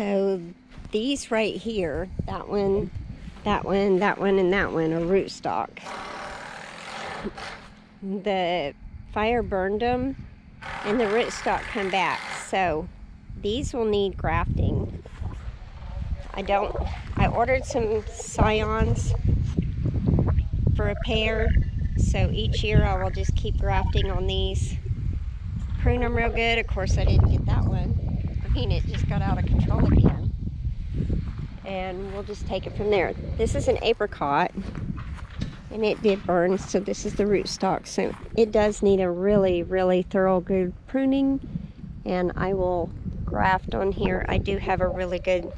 So these right here, that one, that one, that one, and that one are rootstock. The fire burned them and the rootstock come back. So these will need grafting. I ordered some scions for a pair. So each year I will just keep grafting on these. Prune them real good. Of course I didn't get that one. I mean, it just got out of control again. And we'll just take it from there. This is an apricot and it did burn, so this is the rootstock. So it does need a really, really thorough good pruning, and I will graft on here. I do have a really good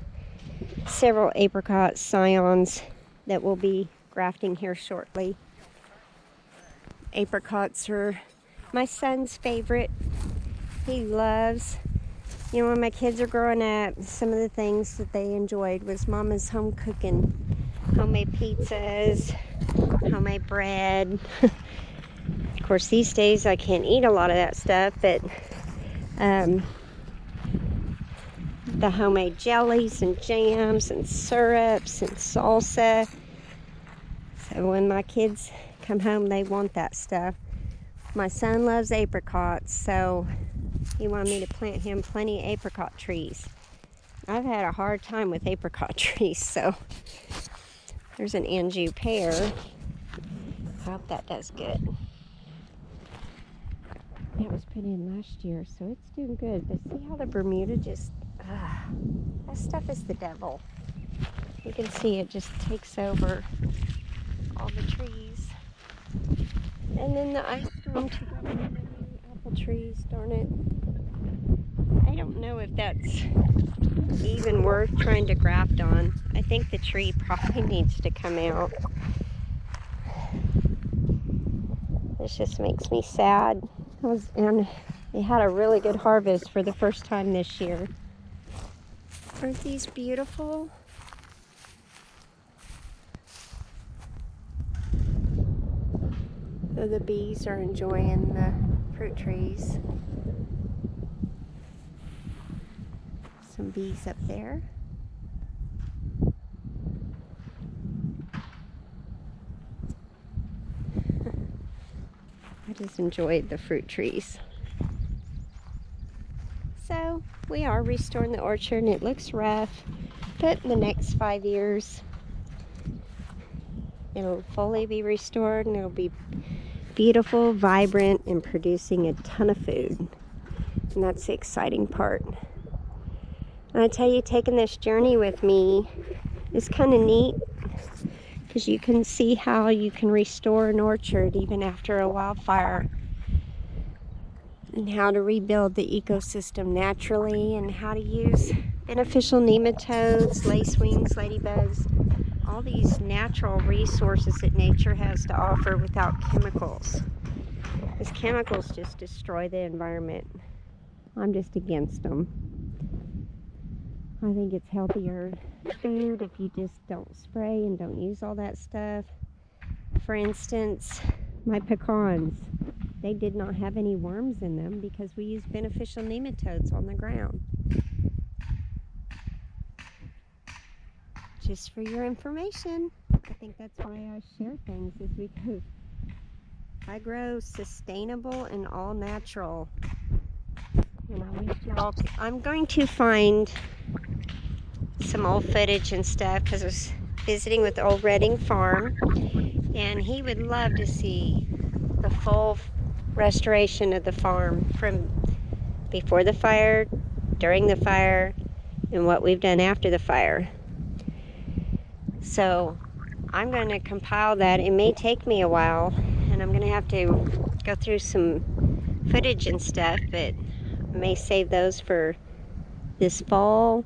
several apricot scions that will be grafting here shortly. Apricots are my son's favorite. He loves, you know, when my kids are growing up, some of the things that they enjoyed was Mama's home cooking. Homemade pizzas, homemade bread. Of course, these days I can't eat a lot of that stuff, but the homemade jellies and jams and syrups and salsa. So when my kids come home, they want that stuff. My son loves apricots, so he wanted me to plant him plenty of apricot trees. I've had a hard time with apricot trees, so there's an Anjou pear. I hope that does good. That was put in last year, so it's doing good. But see how the Bermuda just, that stuff is the devil. You can see it just takes over all the trees. And then the ice storm took over the apple trees, darn it. I don't know if that's even worth trying to graft on. I think the tree probably needs to come out. This just makes me sad. And they had a really good harvest for the first time this year. Aren't these beautiful? So the bees are enjoying the fruit trees. Some bees up there. I just enjoyed the fruit trees. So we are restoring the orchard, and it looks rough, but in the next 5 years it'll fully be restored and it'll be beautiful, vibrant, and producing a ton of food. And that's the exciting part. And I tell you, taking this journey with me is kind of neat, because you can see how you can restore an orchard even after a wildfire, and how to rebuild the ecosystem naturally, and how to use beneficial nematodes, lacewings, ladybugs, all these natural resources that nature has to offer without chemicals. Because chemicals just destroy the environment. I'm just against them. I think it's healthier food if you just don't spray and don't use all that stuff. For instance, my pecans, they did not have any worms in them because we used beneficial nematodes on the ground. Just for your information. I think that's why I share things, is because I grow sustainable and all natural. And I wish y'all, I'm going to find some old footage and stuff, because I was visiting with Old Redding Farm, and he would love to see the full restoration of the farm from before the fire, during the fire, and what we've done after the fire. So I'm going to compile that. It may take me a while, and I'm going to have to go through some footage and stuff, but I may save those for this fall.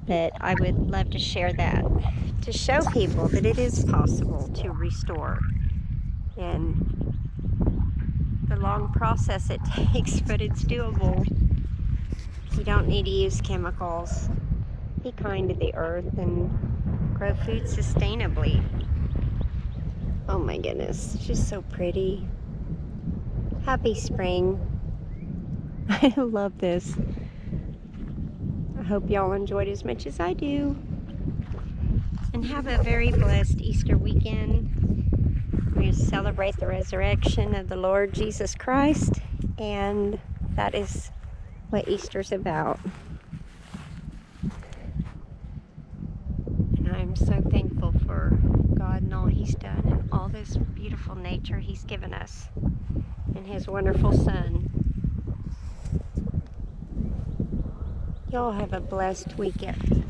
But I would love to share that, to show people that it is possible to restore, and the long process it takes, but it's doable. You don't need to use chemicals. Be kind to the earth and grow food sustainably. Oh my goodness, it's just so pretty. Happy spring. I love this. hope y'all enjoyed as much as I do. And have a very blessed Easter weekend. We celebrate the resurrection of the Lord Jesus Christ, and that is what Easter's about. And I'm so thankful for God and all He's done and all this beautiful nature He's given us and His wonderful Son. Y'all have a blessed weekend.